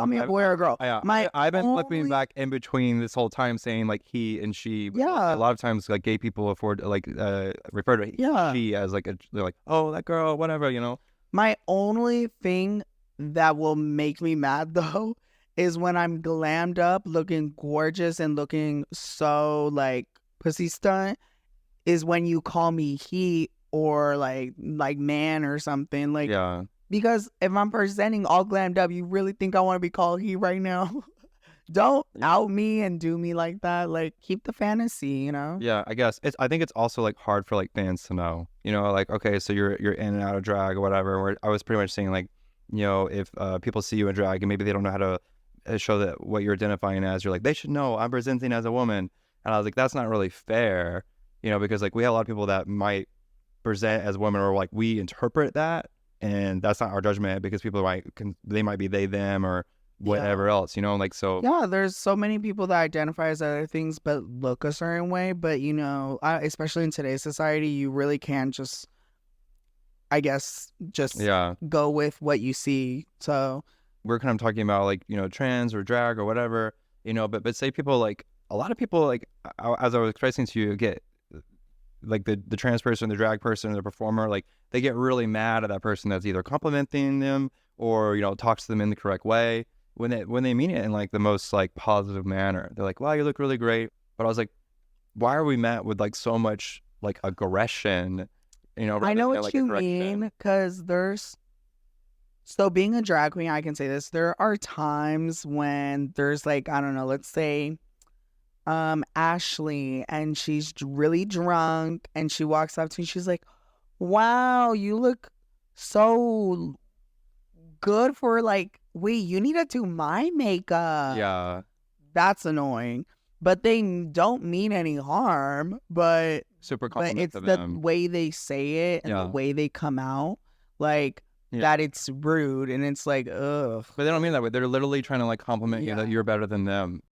call me a boy or a girl. I've been flipping back in between this whole time saying like he and she. A lot of times like gay people afford like refer to she as like they're like, oh, that girl, whatever, you know. My only thing that will make me mad though is when I'm glammed up, looking gorgeous and looking so like pussy stunt, is when you call me he or like man or something. Like, Yeah. because if I'm presenting all glammed up, you really think I want to be called he right now? Don't out me and do me like that. Like, keep the fantasy, you know? Yeah, I guess I think it's also like hard for like fans to know, you know, like, okay, so you're in and out of drag or whatever. Where I was pretty much saying like, you know, if people see you in drag and maybe they don't know how to show that what you're identifying as, you're like, they should know I'm presenting as a woman. And I was like, that's not really fair, you know, because like we have a lot of people that might present as women or like we interpret that, and that's not our judgment because people they might be they them or whatever else, you know, like, so yeah, there's so many people that identify as other things but look a certain way. But you know, especially in today's society, you really can't just, I guess, just go with what you see. So we're kind of talking about like, you know, trans or drag or whatever, you know, but say people like, a lot of people like, as I was expressing to you, get like the trans person, the drag person, the performer, like they get really mad at that person that's either complimenting them or, you know, talks to them in the correct way when they mean it in like the most like positive manner. They're like, wow, you look really great. But I was like, why are we met with like so much like aggression, you know? I know what like you mean, because so being a drag queen, I can say this, there are times when there's like, I don't know, let's say Ashley, and she's really drunk and she walks up to me, she's like, wow, you look so good for like, wait, you need to do my makeup. Yeah. That's annoying. But they don't mean any harm, but super it's the way they say it and the way they come out, like that it's rude, and it's like, ugh. But they don't mean that way. They're literally trying to like compliment you that you're better than them.